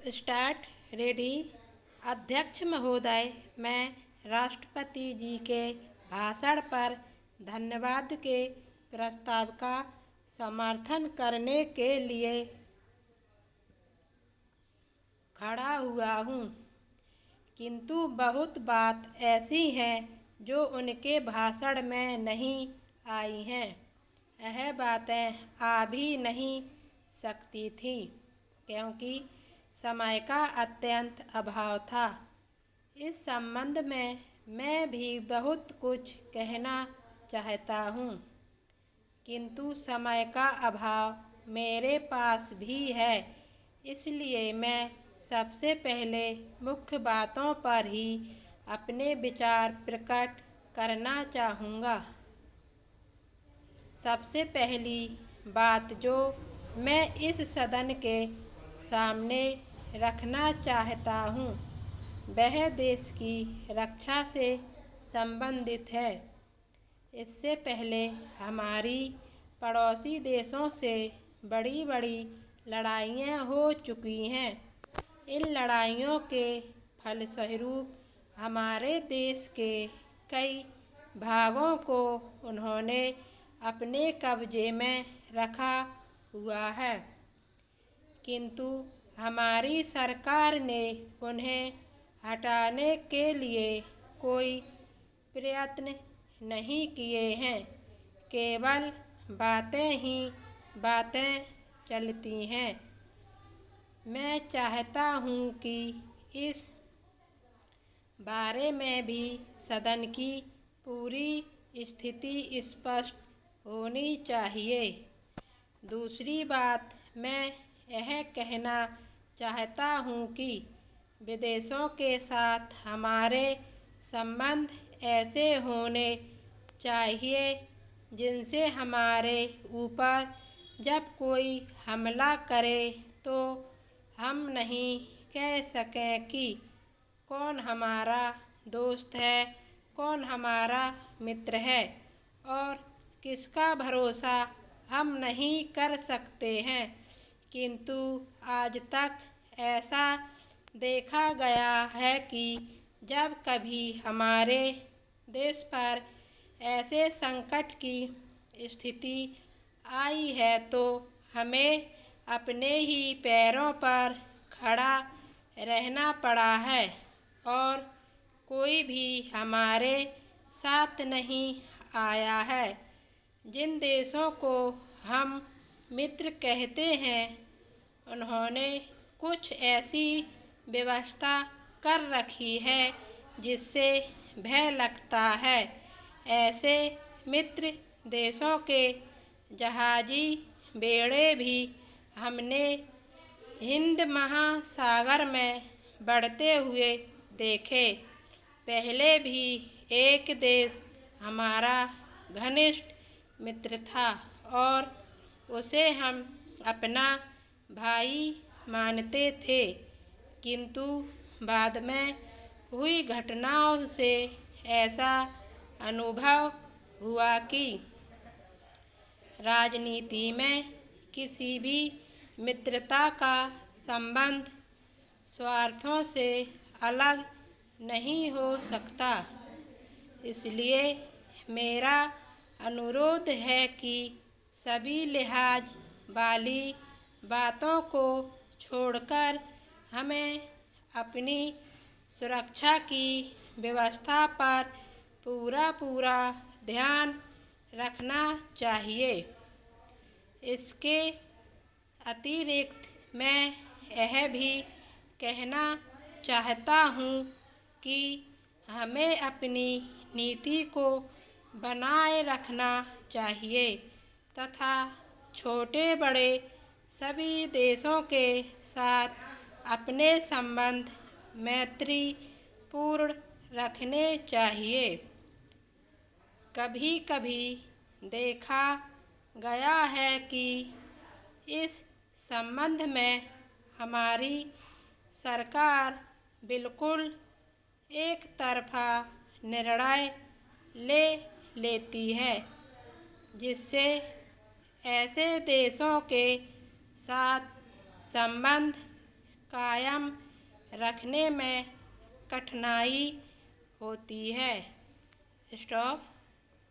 Start ready. अध्यक्ष महोदय, मैं राष्ट्रपति जी के भाषण पर धन्यवाद के प्रस्ताव का समर्थन करने के लिए खड़ा हुआ हूँ, किंतु बहुत बात ऐसी हैं जो उनके भाषण में नहीं आई हैं। यह बातें आ भी नहीं सकती थीं क्योंकि समय का अत्यंत अभाव था। इस संबंध में मैं भी बहुत कुछ कहना चाहता हूँ, किंतु समय का अभाव मेरे पास भी है। इसलिए मैं सबसे पहले मुख्य बातों पर ही अपने विचार प्रकट करना चाहूँगा। सबसे पहली बात जो मैं इस सदन के सामने रखना चाहता हूँ, वह देश की रक्षा से संबंधित है। इससे पहले हमारी पड़ोसी देशों से बड़ी बड़ी लड़ाइयाँ हो चुकी हैं। इन लड़ाइयों के फलस्वरूप हमारे देश के कई भागों को उन्होंने अपने कब्जे में रखा हुआ है, किंतु हमारी सरकार ने उन्हें हटाने के लिए कोई प्रयत्न नहीं किए हैं। केवल बातें ही बातें चलती हैं। मैं चाहता हूँ कि इस बारे में भी सदन की पूरी स्थिति स्पष्ट होनी चाहिए। दूसरी बात, मैं यह कहना चाहता हूँ कि विदेशों के साथ हमारे संबंध ऐसे होने चाहिए जिनसे हमारे ऊपर जब कोई हमला करे तो हम नहीं कह सकें कि कौन हमारा दोस्त है, कौन हमारा मित्र है, और किसका भरोसा हम नहीं कर सकते हैं। किंतु आज तक ऐसा देखा गया है कि जब कभी हमारे देश पर ऐसे संकट की स्थिति आई है तो हमें अपने ही पैरों पर खड़ा रहना पड़ा है और कोई भी हमारे साथ नहीं आया है। जिन देशों को हम मित्र कहते हैं, उन्होंने कुछ ऐसी व्यवस्था कर रखी है जिससे भय लगता है। ऐसे मित्र देशों के जहाजी बेड़े भी हमने हिंद महासागर में बढ़ते हुए देखे। पहले भी एक देश हमारा घनिष्ठ मित्र था और उसे हम अपना भाई मानते थे, किंतु बाद में हुई घटनाओं से ऐसा अनुभव हुआ कि राजनीति में किसी भी मित्रता का संबंध स्वार्थों से अलग नहीं हो सकता। इसलिए मेरा अनुरोध है कि सभी लिहाज वाली बातों को छोड़कर हमें अपनी सुरक्षा की व्यवस्था पर पूरा ध्यान रखना चाहिए। इसके अतिरिक्त मैं यह भी कहना चाहता हूँ कि हमें अपनी नीति को बनाए रखना चाहिए तथा छोटे बड़े सभी देशों के साथ अपने संबंध मैत्रीपूर्ण रखने चाहिए। कभी कभी देखा गया है कि इस संबंध में हमारी सरकार बिल्कुल एक तरफा निर्णय ले लेती है, जिससे ऐसे देशों के साथ संबंध कायम रखने में कठिनाई होती है। स्टॉप।